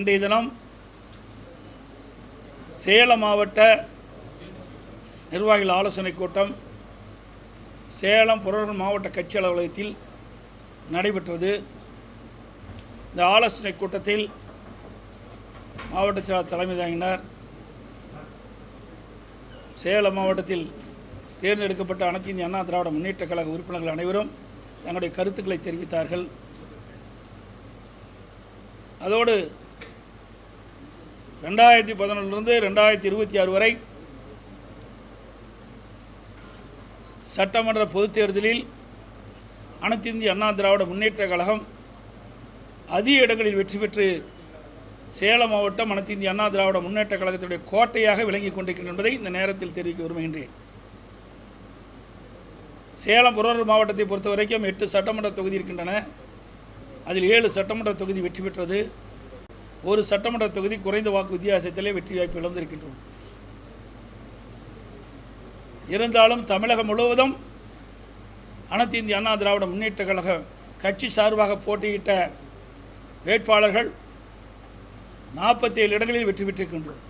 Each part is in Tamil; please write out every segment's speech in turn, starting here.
இன்றைய தினம் சேலம் மாவட்ட நிர்வாகிகள் ஆலோசனை கூட்டம் சேலம் புறநகர் மாவட்ட கட்சி அலுவலகத்தில் நடைபெற்றது. இந்த ஆலோசனை கூட்டத்தில் மாவட்ட செயலாளர் தலைமை தாங்கினார். சேலம் மாவட்டத்தில் தேர்ந்தெடுக்கப்பட்ட அனைத்து இந்திய அண்ணா திராவிட முன்னேற்ற கழக உறுப்பினர்கள் அனைவரும் தங்களுடைய கருத்துக்களை தெரிவித்தார்கள். அதோடு 2011 2026 வரை சட்டமன்ற பொதுத் தேர்தலில் அனைத்து இந்திய அண்ணா திராவிட முன்னேற்ற கழகம் அதிக இடங்களில் வெற்றி பெற்று சேலம் மாவட்டம் அனைத்து இந்திய அண்ணா திராவிட முன்னேற்ற கழகத்துடைய கோட்டையாக விளங்கிக் கொண்டிருக்கின்றன என்பதை இந்த நேரத்தில் தெரிவிக்க விரும்புகின்றேன். சேலம் புறநகர் மாவட்டத்தை பொறுத்த வரைக்கும் 8 சட்டமன்ற தொகுதி இருக்கின்றன. அதில் 7 சட்டமன்ற தொகுதி வெற்றி பெற்றது. ஒரு சட்டமன்ற தொகுதி குறைந்த வாக்கு வித்தியாசத்திலே வெற்றி வாய்ப்பு இழந்திருக்கின்றோம். இருந்தாலும் தமிழகம் முழுவதும் அனைத்து இந்திய அண்ணா திராவிட முன்னேற்ற கழக கட்சி சார்பாக போட்டியிட்ட வேட்பாளர்கள் 47 இடங்களில் வெற்றி பெற்றிருக்கின்றோம்.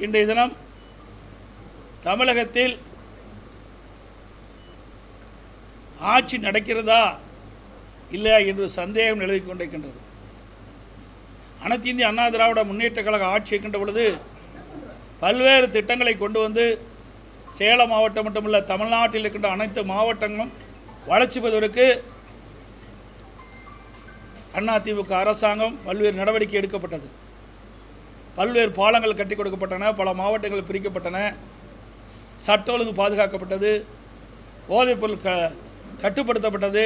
இன்றைய தினம் தமிழகத்தில் ஆட்சி நடக்கிறதா இல்லையா என்று சந்தேகம் நிலவிக் கொண்டிருக்கின்றது. அனைத்து இந்திய அண்ணா திராவிட முன்னேற்ற கழக ஆட்சி இருக்கின்ற பொழுது பல்வேறு திட்டங்களை கொண்டு வந்து சேலம் மாவட்டம் மட்டுமல்ல தமிழ்நாட்டில் இருக்கின்ற அனைத்து மாவட்டங்களும் வளர்ச்சி பெறுவதற்கு அதிமுக அரசாங்கம் பல்வேறு நடவடிக்கை எடுக்கப்பட்டது. பல்வேறு பாலங்கள் கட்டி கொடுக்கப்பட்டன, பல மாவட்டங்கள் பிரிக்கப்பட்டன, சட்ட ஒழுங்கு பாதுகாக்கப்பட்டது, போதைப்பொருள் கட்டுப்படுத்தப்பட்டது.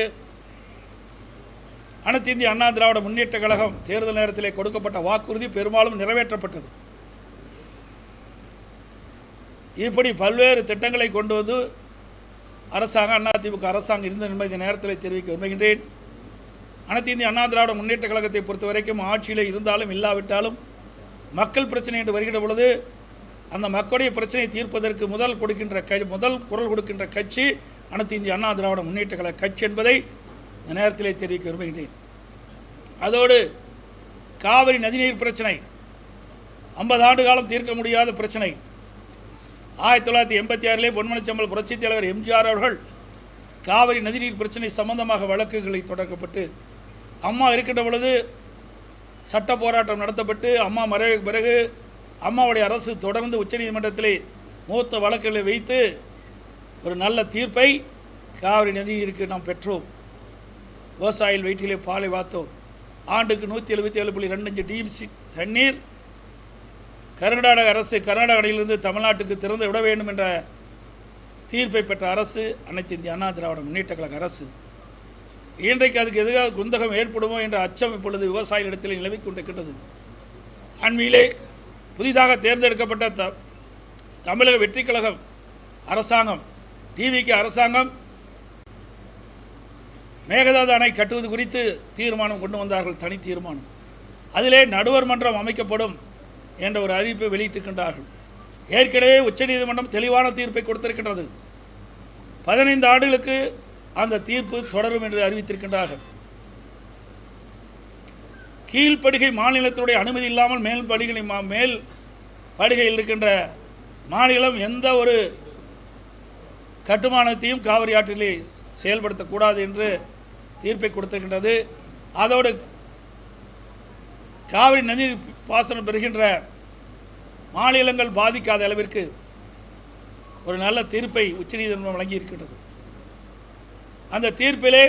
அனைத்து இந்திய அண்ணா திராவிட முன்னேற்ற கழகம் தேர்தல் நேரத்திலே கொடுக்கப்பட்ட வாக்குறுதி பெரும்பாலும் நிறைவேற்றப்பட்டது. இப்படி பல்வேறு திட்டங்களை கொண்டு வந்து அரசாங்கம் அதிமுக அரசாங்கம் இருந்த என்பதை இந்த நேரத்தில் தெரிவிக்க விரும்புகின்றேன். அனைத்து இந்திய அண்ணா திராவிட முன்னேற்ற கழகத்தை பொறுத்த வரைக்கும் ஆட்சியில் இருந்தாலும் இல்லாவிட்டாலும் மக்கள் பிரச்சனை என்று வருகின்ற பொழுது அந்த மக்களுடைய பிரச்சனையை தீர்ப்பதற்கு முதல் குரல் கொடுக்கின்ற கட்சி அனைத்து இந்திய அண்ணா திராவிட முன்னேற்ற கழக கட்சி என்பதை இந்த நேரத்திலே தெரிவிக்க விரும்புகின்றேன். அதோடு காவிரி நதிநீர் பிரச்சனை 50 ஆண்டு காலம் தீர்க்க முடியாத பிரச்சனை. 1986 பொன்மனச்செம்மல் புரட்சித் தலைவர் எம்ஜிஆர் அவர்கள் காவிரி நதிநீர் பிரச்சனை சம்பந்தமாக வழக்குகளை தொடக்கப்பட்டு அம்மா இருக்கின்ற பொழுது சட்ட போராட்டம் நடத்தப்பட்டு அம்மா மறைவுக்கு பிறகு அம்மாவுடைய அரசு தொடர்ந்து உச்சநீதிமன்றத்திலே மூத்த வழக்குகளை வைத்து ஒரு நல்ல தீர்ப்பை காவிரி நதிநீருக்கு நாம் பெற்றோம். விவசாயிகள் வயிற்றிலே பாலை வாத்தோம். ஆண்டுக்கு 177.25 டிஎம்சி தண்ணீர் கர்நாடக அரசு கர்நாடக அணையிலிருந்து தமிழ்நாட்டுக்கு திறந்து விட வேண்டும் என்ற தீர்ப்பை பெற்ற அரசு அனைத்து இந்திய அண்ணா திராவிட முன்னேற்ற கழக அரசு. இன்றைக்கு அதுக்கு எதிராக குந்தகம் ஏற்படுமோ என்ற அச்சம் இப்பொழுது விவசாயிகளிடத்தில் நிலவிக் கொண்டிருக்கின்றது. அண்மையிலே புதிதாக தேர்ந்தெடுக்கப்பட்ட தமிழக வெற்றி கழகம் அரசாங்கம் டிவிக்கு அரசாங்கம் மேகதாது அணை கட்டுவது குறித்து தீர்மானம் கொண்டு வந்தார்கள், தனி தீர்மானம். அதிலே நடுவர் மன்றம் அமைக்கப்படும் என்ற ஒரு அறிவிப்பை வெளியிட்டிருக்கின்றார்கள். ஏற்கனவே உச்சநீதிமன்றம் தெளிவான தீர்ப்பை கொடுத்திருக்கின்றது. 15 ஆண்டுகளுக்கு அந்த தீர்ப்பு தொடரும் என்று அறிவித்திருக்கின்றார்கள். கீழ்ப்படுகை மாநிலத்தினுடைய அனுமதி இல்லாமல் மேல் படுகையில் இருக்கின்ற மாநிலம் எந்த ஒரு கட்டுமானத்தையும் காவிரி ஆற்றிலே செயல்படுத்தக்கூடாது என்று தீர்ப்பை கொடுத்திருக்கின்றது. அதோடு காவிரி நதி பாசனம் பெறுகின்ற மாநிலங்கள் பாதிக்காத அளவிற்கு ஒரு நல்ல தீர்ப்பை உச்சநீதிமன்றம் வழங்கியிருக்கின்றது. அந்த தீர்ப்பிலே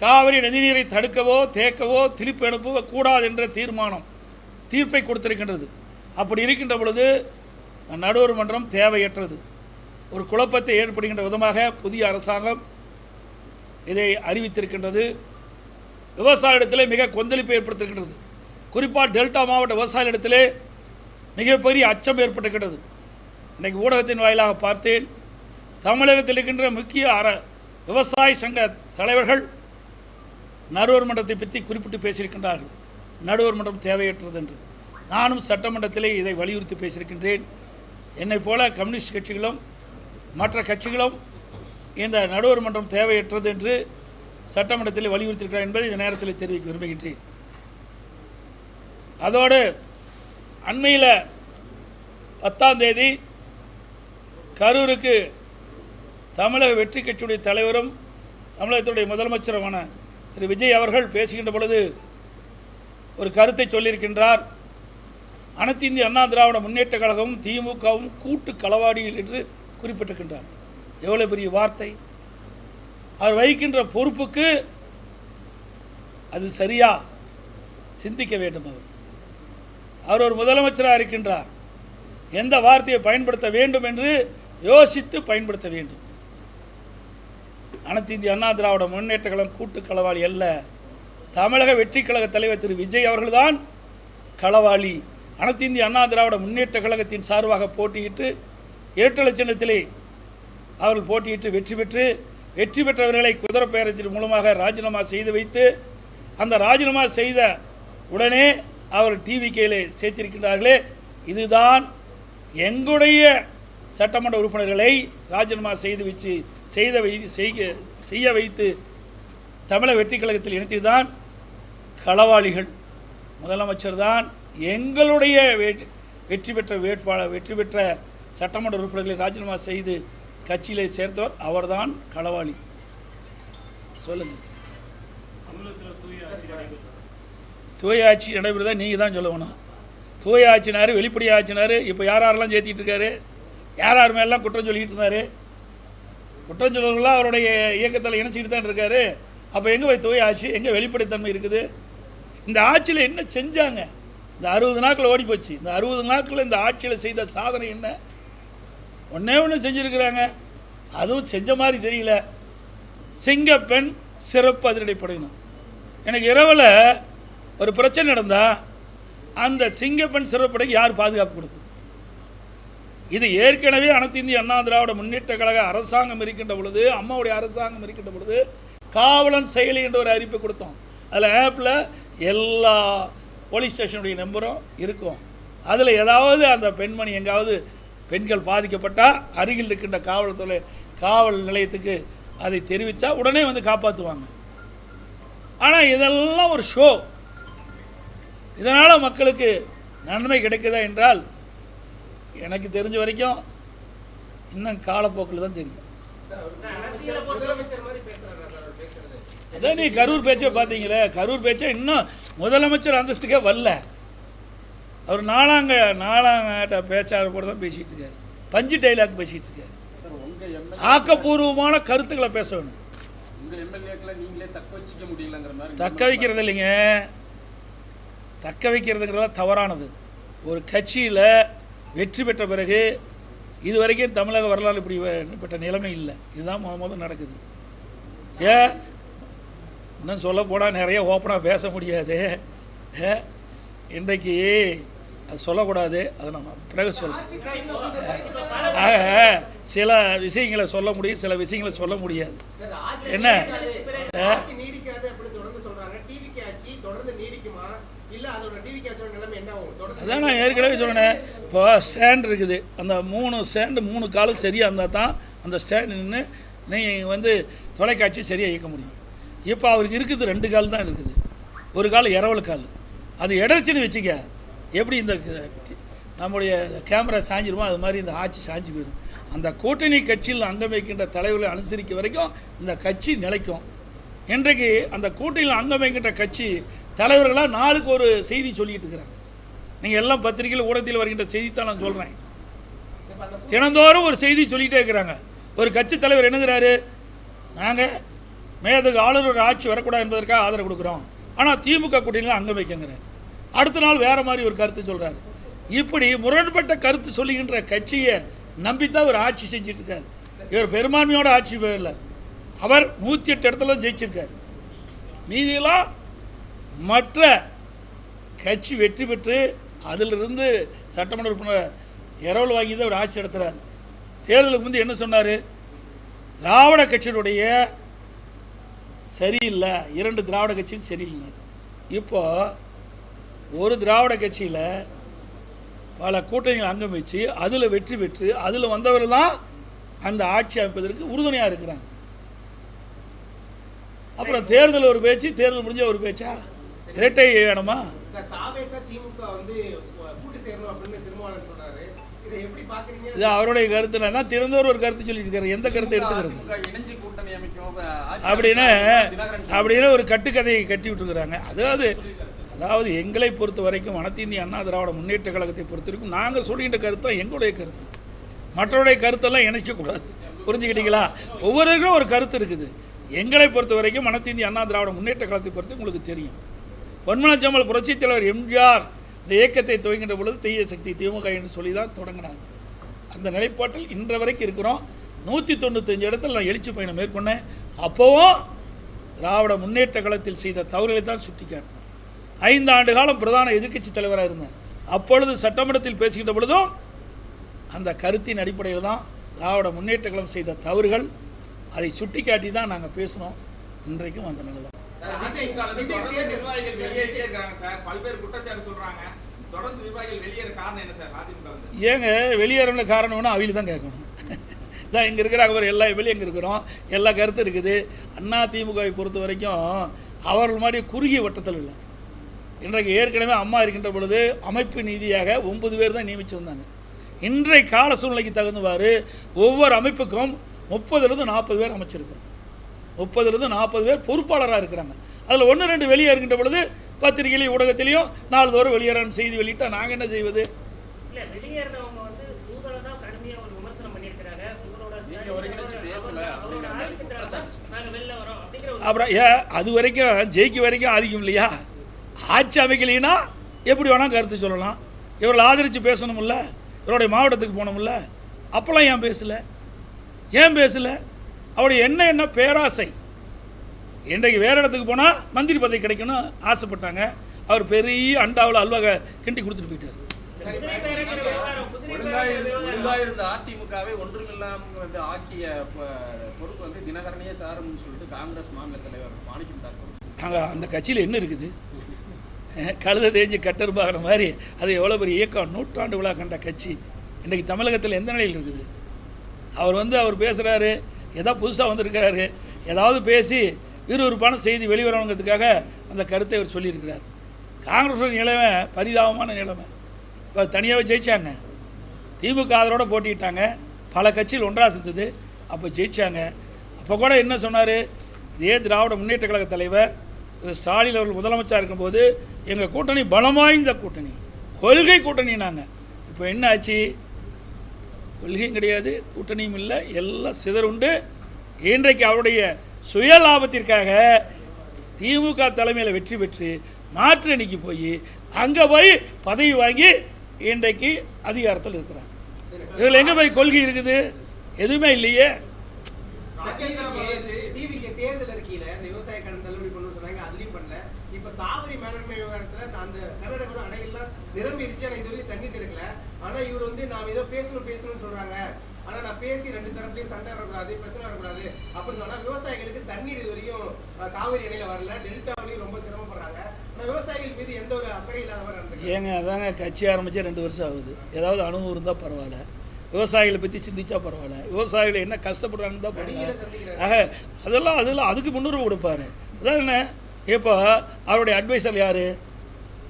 காவிரி நதிநீரை தடுக்கவோ தேக்கவோ திருப்பி அனுப்பவோ கூடாது என்ற தீர்ப்பை கொடுத்திருக்கின்றது. அப்படி இருக்கின்ற பொழுது நடுவர் மன்றம் தேவையற்றது. ஒரு குழப்பத்தை ஏற்படுகின்ற விதமாக புதிய அரசாங்கம் இதை அறிவித்திருக்கின்றது. விவசாயிடத்திலே மிக கொந்தளிப்பை ஏற்படுத்தியிருக்கின்றது. குறிப்பாக டெல்டா மாவட்ட விவசாயிகளிடத்திலே மிகப்பெரிய அச்சம் ஏற்பட்டிருக்கின்றது. இன்றைக்கு ஊடகத்தின் வாயிலாக பார்த்தேன், தமிழகத்தில் இருக்கின்ற முக்கிய விவசாய சங்க தலைவர்கள் நடுவர் மன்றத்தை பற்றி குறிப்பிட்டு பேசியிருக்கின்றார்கள். நடுவர் மன்றம் தேவையற்றது என்று. நானும் சட்டமன்றத்திலே இதை வலியுறுத்தி பேசியிருக்கின்றேன். என்னை போல கம்யூனிஸ்ட் கட்சிகளும் மற்ற கட்சிகளும் இந்த நடுவர் மன்றம் தேவையற்றது என்று சட்டமன்றத்தில் வலியுறுத்தியிருக்கிறார் என்பதை இந்த நேரத்தில் தெரிவிக்க விரும்புகின்றேன். அதோடு அண்மையில் 10ஆம் தேதி கரூருக்கு தமிழக வெற்றி கட்சியுடைய தலைவரும் தமிழகத்துடைய முதலமைச்சருமான திரு விஜய் அவர்கள் பேசுகின்ற பொழுது ஒரு கருத்தை சொல்லியிருக்கின்றார். அனைத்து இந்திய அண்ணா திராவிட முன்னேற்ற கழகமும் திமுகவும் கூட்டு களவாடிகள் என்று குறிப்பிட்டிருக்கின்றார். எவ்வளோ பெரிய வார்த்தை! அவர் வகிக்கின்ற பொறுப்புக்கு அது சரியா? சிந்திக்க வேண்டும். அவர் ஒரு முதலமைச்சராக இருக்கின்றார். எந்த வார்த்தையை பயன்படுத்த வேண்டும் என்று யோசித்து பயன்படுத்த வேண்டும். அனைத்து இந்திய அண்ணா திராவிட முன்னேற்ற கழகம் கூட்டு களவாளி அல்ல. தமிழக வெற்றி கழக தலைவர் திரு விஜய் அவர்கள்தான் களவாளி. அனைத்து இந்திய அண்ணா திராவிட முன்னேற்ற கழகத்தின் சார்பாக போட்டியிட்டு இரட்டை சின்னத்திலே அவர்கள் போட்டியிட்டு வெற்றி பெற்றவர்களை குதிரை பேரத்தின் மூலமாக ராஜினாமா செய்து வைத்து அந்த ராஜினாமா செய்த உடனே அவர் டிவிகேலே சேர்த்திருக்கின்றார்களே, இதுதான் எங்களுடைய சட்டமன்ற உறுப்பினர்களை ராஜினாமா செய்ய வைத்து தமிழக வெற்றி கழகத்தில் இணைத்துதான் களவாளிகள். முதலமைச்சர் தான் எங்களுடைய வெற்றி பெற்ற சட்டமன்ற உறுப்பினர்களை ராஜினாமா செய்து கட்சியிலே சேர்த்தவர் அவர்தான் களவாளி. சொல்லுங்கள். தூய ஆட்சி நடைபெறுதா நீங்கள் தான் சொல்லணும். தூய ஆட்சினார், வெளிப்படை ஆட்சினார். இப்போ யாரெல்லாம் சேர்த்திட்டு இருக்காரு? யார் மேலாம் குற்றம் சொல்லிக்கிட்டு இருந்தார்? குற்றம் சொல்லுவர்களாம் அவருடைய இயக்கத்தில் இணைச்சிக்கிட்டு தான் இருக்காரு. அப்போ எங்கே போய் தூய ஆட்சி, எங்கே வெளிப்படைத்தன்மை இருக்குது? இந்த ஆட்சியில் என்ன செஞ்சாங்க? இந்த 60 நாட்கள் ஓடி போச்சு. இந்த 60 நாட்களில் இந்த ஆட்சியில் செய்த சாதனை என்ன? ஒன்று செஞ்சுருக்கிறாங்க. அதுவும் செஞ்ச மாதிரி தெரியல. சிங்கப்பெண் சிறப்பு அதிரடிப்படையினர். எனக்கு இரவில் ஒரு பிரச்சனை நடந்தால் அந்த சிங்கப்பெண் சிறப்படைக்கு யார் பாதுகாப்பு கொடுக்குது? இது ஏற்கனவே அனைத்து இந்திய அண்ணா திராவிட முன்னேற்ற கழக அரசாங்கம் இருக்கின்ற பொழுது, அம்மாவுடைய அரசாங்கம் இருக்கின்ற பொழுது காவலன் செயலி என்ற ஒரு அறிவிப்பை கொடுத்தோம். அதில் ஆப்பில் எல்லா போலீஸ் ஸ்டேஷனுடைய நம்பரும் இருக்கும். அதில் ஏதாவது அந்த பெண்மணி எங்காவது பெண்கள் பாதிக்கப்பட்டால் அருகில் இருக்கின்ற காவல் நிலையத்துக்கு அதை தெரிவித்தா உடனே வந்து காப்பாற்றுவாங்க. ஆனால் இதெல்லாம் ஒரு ஷோ. இதனால் மக்களுக்கு நன்மை கிடைக்குதா என்றால் எனக்கு தெரிஞ்ச வரைக்கும் இன்னும் காலப்போக்கில் தான் தெரியும். அதான் நீ கரூர் பேச்சை பார்த்தீங்களே, கரூர் பேச்சை இன்னும் முதலமைச்சர் அந்தஸ்துக்கே வரல. அவர் நாலாங்கட்ட பேச்சாளர் கூட தான் பேசிகிட்டு இருக்காரு. பஞ்சு டைலாக் பேசிகிட்டு இருக்காரு. ஆக்கப்பூர்வமான கருத்துக்களை பேச வேணும். தக்க வைக்கிறது இல்லைங்க. தக்க வைக்கிறதுங்கிறதா தவறானது. ஒரு கட்சியில் வெற்றி பெற்ற பிறகு இதுவரைக்கும் தமிழக வரலாறு இப்படிப்பட்ட நிலைமை இல்லை. இதுதான் முதல் நடக்குது. இன்னும் சொல்ல போனால் நிறைய ஓப்பனாக பேச முடியாது. இன்றைக்கு அது சொல்லக்கூடாது. அதை நம்ம பிறகு சில விஷயங்களை சொல்ல முடியும், சில விஷயங்களை சொல்ல முடியாது. என்ன அதான் நான் ஏற்கனவே சொன்னேன். இப்போ ஸ்டாண்ட் இருக்குது. அந்த 3 ஸ்டாண்டு 3 காலும் சரியாக இருந்தால் தான் அந்த ஸ்டாண்டு நின்று நீங்கள் வந்து தொலைக்காட்சி சரியாக இயக்க முடியும். இப்போ அவருக்கு இருக்குது 2 கால் தான் இருக்குது. ஒரு கால் இரவல் கால். அது இடர்ச்சின்னு வச்சுக்க. எப்படி இந்த நம்முடைய கேமரா சாஞ்சிருமோ அது மாதிரி இந்த ஆட்சி சாஞ்சி போயிடும். அந்த கூட்டணி கட்சியில் அங்கம் வைக்கின்ற தலைவர்களை அனுசரிக்க வரைக்கும் இந்த கட்சி நிலைக்கும். இன்றைக்கு அந்த கூட்டணியில் அங்கம் வைக்கின்ற கட்சி தலைவர்களாக நாளுக்கு ஒரு செய்தி சொல்லிகிட்டு இருக்கிறாங்க. நீங்கள் எல்லாம் பத்திரிகையில் ஊடகத்தில் வருகின்ற செய்தி தான் நான் சொல்கிறேன். தினந்தோறும் ஒரு செய்தி சொல்லிகிட்டே இருக்கிறாங்க. ஒரு கட்சி தலைவர் என்னங்கிறாரு, நாங்கள் மேதகு ஆளுநர் ஆட்சி வரக்கூடாது என்பதற்காக ஆதரவு கொடுக்குறோம், ஆனால் திமுக கூட்டணியில் அங்கம் வைக்கங்கிறார். அடுத்த நாள் வேறு மாதிரி ஒரு கருத்து சொல்கிறார். இப்படி முரண்பட்ட கருத்து சொல்லுகின்ற கட்சியை நம்பித்தான் ஒரு ஆட்சி செஞ்சுட்டு இருக்காரு. இவர் பெரும்பான்மையோட ஆட்சி இல்லை. அவர் 108 இடத்துல ஜெயிச்சிருக்கார். மீதியெல்லாம் மற்ற கட்சி வெற்றி பெற்று அதிலிருந்து சட்டமன்ற உறுப்பினர் இரவல் வாங்கி தான் ஒரு ஆட்சி நடத்துகிறார். தேர்தலுக்கு முந்தைய என்ன சொன்னார்? திராவிட கட்சியினுடைய சரியில்லை, 2 திராவிட கட்சியும் சரியில்லை. இப்போ ஒரு திராவிட கட்சியில் பல கூட்டணிகள் அங்கம் வச்சு அதில் வெற்றி பெற்று அதில் வந்தவர் தான் அந்த ஆட்சி அமைப்பதற்கு உறுதுணையாக இருக்கிறாங்க. அப்புறம் தேர்தல் ஒரு பேச்சு, தேர்தல் முடிஞ்ச ஒரு பேச்சா? இரட்டை வேணுமா? இது அவருடைய கருத்து. தான் திறந்தவர் ஒரு கருத்து சொல்லிட்டு இருக்காரு. எந்த கருத்தை எடுத்துக்கிறது அப்படின்னு ஒரு கட்டுக்கதையை கட்டி விட்டுருக்குறாங்க. அதாவது எங்களை பொறுத்த வரைக்கும் அனைத்து இந்திய அண்ணா திராவிட முன்னேற்ற கழகத்தை பொறுத்த வரைக்கும் நாங்கள் சொல்கின்ற கருத்து தான் எங்களுடைய கருத்து. மற்றவருடைய கருத்தெல்லாம் இணைக்கக்கூடாது. புரிஞ்சுக்கிட்டீங்களா? ஒவ்வொருவருக்கும் ஒரு கருத்து இருக்குது. எங்களை பொறுத்த வரைக்கும் அனைத்து இந்திய அண்ணா திராவிட முன்னேற்ற கழகத்தை பொறுத்து உங்களுக்கு தெரியும். பொன்மனச்சம்பல் புரட்சித் தலைவர் எம்ஜிஆர் இந்த இயக்கத்தை துவங்கின்ற பொழுது தீய சக்தி திமுக என்று சொல்லி தான் தொடங்கினாங்க. அந்த நிலைப்பாட்டில் இன்ற வரைக்கும் இருக்கிறோம். 195 இடத்துல நான் எழுச்சி பயணம் மேற்கொண்டேன். அப்போவும் திராவிட முன்னேற்ற கழகத்தில் செய்த தவறுகளை தான் சுட்டி காட்டினேன். 5 ஆண்டு காலம் பிரதான எதிர்க்கட்சி தலைவராக இருந்தேன். அப்பொழுது சட்டமன்றத்தில் பேசுகின்ற பொழுதும் அந்த கருத்தின் அடிப்படையில் தான் திராவிட முன்னேற்ற கழகம் செய்த தவறுகள் அதை சுட்டி காட்டி தான் நாங்கள் பேசினோம். இன்றைக்கும் அந்த நிலை. ஏங்க வெளியேற காரணம்னா அவையில் தான் கேட்கணும். இதான் இங்கே இருக்கிறாங்க, அவர் எல்லா வெளியே இங்கே இருக்கிறோம், எல்லா கருத்தும் இருக்குது. அண்ணா திமுகவை பொறுத்த வரைக்கும் அவர்கள் மாதிரி குறுகிய வட்டத்தில் இல்லை. இன்றைக்கு ஏற்கனவே அம்மா இருக்கின்ற பொழுது அமைப்பு நீதியாக 9 பேர் தான் நியமித்து வந்தாங்க. இன்றைய கால சூழ்நிலைக்கு தகுந்தவாறு ஒவ்வொரு அமைப்புக்கும் 30லிருந்து 40 பேர் அமைச்சிருக்கிறோம். 30லிருந்து 40 பேர் பொறுப்பாளராக இருக்கிறாங்க. அதில் 1-2 வெளியே இருக்கின்ற பொழுது பத்திரிகையிலையும் ஊடகத்திலையும் நாள்தோறும் வெளியேறான்னு செய்தி வெளியிட்டால் நாங்கள் என்ன செய்வது? அப்புறம் அது வரைக்கும் ஜெயிக்க வரைக்கும் ஆதிக்கம் இல்லையா? ஆட்சி அமைக்கலைன்னா எப்படி வேணால் கருத்து சொல்லலாம். இவர்களை ஆதரித்து பேசணும்ல, இவருடைய மாவட்டத்துக்கு போனோம்ல, அப்போல்லாம் ஏன் பேசலை? அவருடைய என்ன பேராசை. இன்றைக்கு வேறு இடத்துக்கு போனால் மந்திரி பதவி கிடைக்கணும் ஆசைப்பட்டாங்க. அவர் பெரிய அண்டாவில் அல்வாக கிண்டி கொடுத்துட்டு போயிட்டார். அதிமுகவை ஒன்றுமில்லாமல் ஆக்கிய பொறுப்பு வந்து தினகரனையே சாரும்னு சொல்லிட்டு காங்கிரஸ் மாநில தலைவர் மாணிக்கம் தாக்கூர். அந்த கட்சியில் என்ன இருக்குது? கழுத தேஞ்சு கட்டருப்பாகிற மாதிரி அது எவ்வளோ பெரிய இயக்கம், 100 ஆண்டு விழா கண்ட கட்சி இன்றைக்கு தமிழகத்தில் எந்த நிலையில் இருக்குது? அவர் பேசுகிறாரு, ஏதோ புதுசாக வந்திருக்கிறாரு, ஏதாவது பேசி விறுவிறுப்பான செய்தி வெளிவரணுங்கிறதுக்காக அந்த கருத்தை அவர் சொல்லியிருக்கிறார். காங்கிரஸ் நிலைமை பரிதாபமான நிலைமை. இப்போ தனியாகவே ஜெயித்தாங்க, திமுக ஆதரோடு போட்டிட்டாங்க, பல கட்சிகள் ஒன்றாக சேர்ந்தது, அப்போ ஜெயித்தாங்க. அப்போ கூட என்ன சொன்னார்? இதே திராவிட முன்னேற்ற கழக தலைவர் திரு ஸ்டாலின் அவர்கள் முதலமைச்சராக இருக்கும்போது எங்கள் கூட்டணி பலம் வாய்ந்த கூட்டணி, கொள்கை கூட்டணி. நாங்கள் இப்போ என்ன ஆச்சு? கொள்கையும் கிடையாது, கூட்டணியும் இல்லை, எல்லாம் சிதறுண்டு. இன்றைக்கு அவருடைய சுய லாபத்திற்காக திமுக தலைமையில் வெற்றி பெற்று மாற்று அணிக்கு போய் அங்கே போய் பதவி வாங்கி இன்றைக்கு அதிகாரத்தில் இருக்கிறாங்க. இதில் எங்கே போய் கொள்கை இருக்குது? எதுவுமே இல்லையே. தேர்தல் அறிக்கையில இந்த விவசாய கடன் தள்ளுபடி கொண்டு சொன்னாங்க, அதுலயும் பண்ணல. இப்ப காவிரி மேலாண்மை விவகாரத்துல அந்த கர்நாடக அணையெல்லாம் நிரம்பிருச்சு, ஆனா இது வரைக்கும் தண்ணி திறக்கல. ஆனா இவர் வந்து நாம் ஏதோ பேசணும்னு சொல்றாங்க, ஆனா நான் பேசி 2 தரப்புலையும் சண்டை வரக்கூடாது, பிரச்சனை வரக்கூடாது அப்படின்னு சொன்னா விவசாயிகளுக்கு தண்ணீர் இது வரையும் காவிரி அணையில வரல, டெல்டாவிலையும் ரொம்ப சிரமப்படுறாங்க. ஆனா விவசாயிகள் மீது எந்த ஒரு அக்கறை இல்லாத மாதிரி ஏங்க அதாங்க கட்சி ஆரம்பிச்சா 2 வருஷம் ஆகுது. ஏதாவது அனுபவம் இருந்தால் பரவாயில்ல, விவசாயிகளை பற்றி சிந்திச்சா பரவாயில்ல, விவசாயிகள் என்ன கஷ்டப்படுறாங்கன்னு தான் பரவாயில்ல. அதெல்லாம் அதுக்கு முன்னுரிமை கொடுப்பாரு. அதான் என்ன, இப்போ அவருடைய அட்வைசர் யார்?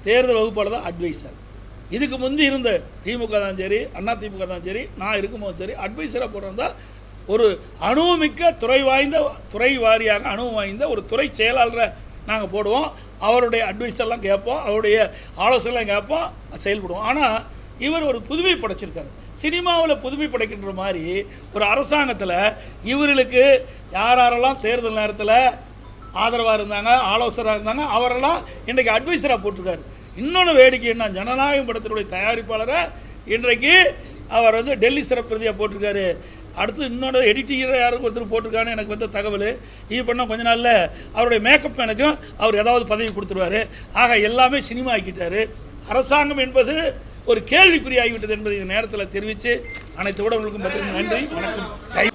தேர்தல் வகுப்பாளர் தான் அட்வைசர். இதுக்கு முந்தி இருந்த திமுக தான் சரி, அண்ணா திமுக தான் சரி, நான் இருக்கும்போது சரி, அட்வைசராக போடுறதா ஒரு அனுபவமிக்க துறை வாரியாக அனுபவம் வாய்ந்த ஒரு துறை செயலாளரை நாங்கள் போடுவோம். அவருடைய அட்வைஸெல்லாம் கேட்போம், அவருடைய ஆலோசனைலாம் கேட்போம், செயல்படுவோம். ஆனால் இவர் ஒரு புதுமை படைச்சிருக்காரு. சினிமாவில் புதுமை படைக்கின்ற மாதிரி ஒரு அரசாங்கத்தில் இவர்களுக்கு யாரெல்லாம் தேர்தல் நேரத்தில் ஆதரவாக இருந்தாங்க, ஆலோசகராக இருந்தாங்க, அவரெல்லாம் இன்றைக்கு அட்வைசராக போட்டிருக்காரு. இன்னொன்று வேடிக்கை என்ன, ஜனநாயகம் படத்தினுடைய தயாரிப்பாளரை இன்றைக்கு அவர் வந்து டெல்லி சிறப்பிரதியாக போட்டிருக்காரு. அடுத்து இன்னொன்று எடிட்டிங்கராக யாரும் ஒருத்தர் போட்டிருக்கான்னு எனக்கு வந்த தகவல். இது பண்ணால் கொஞ்ச நாளில் அவருடைய மேக்கப் மேனுக்கும் அவர் ஏதாவது பதவி கொடுத்துருவார். ஆக எல்லாமே சினிமா ஆக்கிட்டார். அரசாங்கம் என்பது ஒரு கேள்விக்குறியாகிவிட்டது என்பதை இந்த நேரத்தில் தெரிவித்து அனைத்து ஊடகங்களுக்கும் நன்றி, வணக்கம்.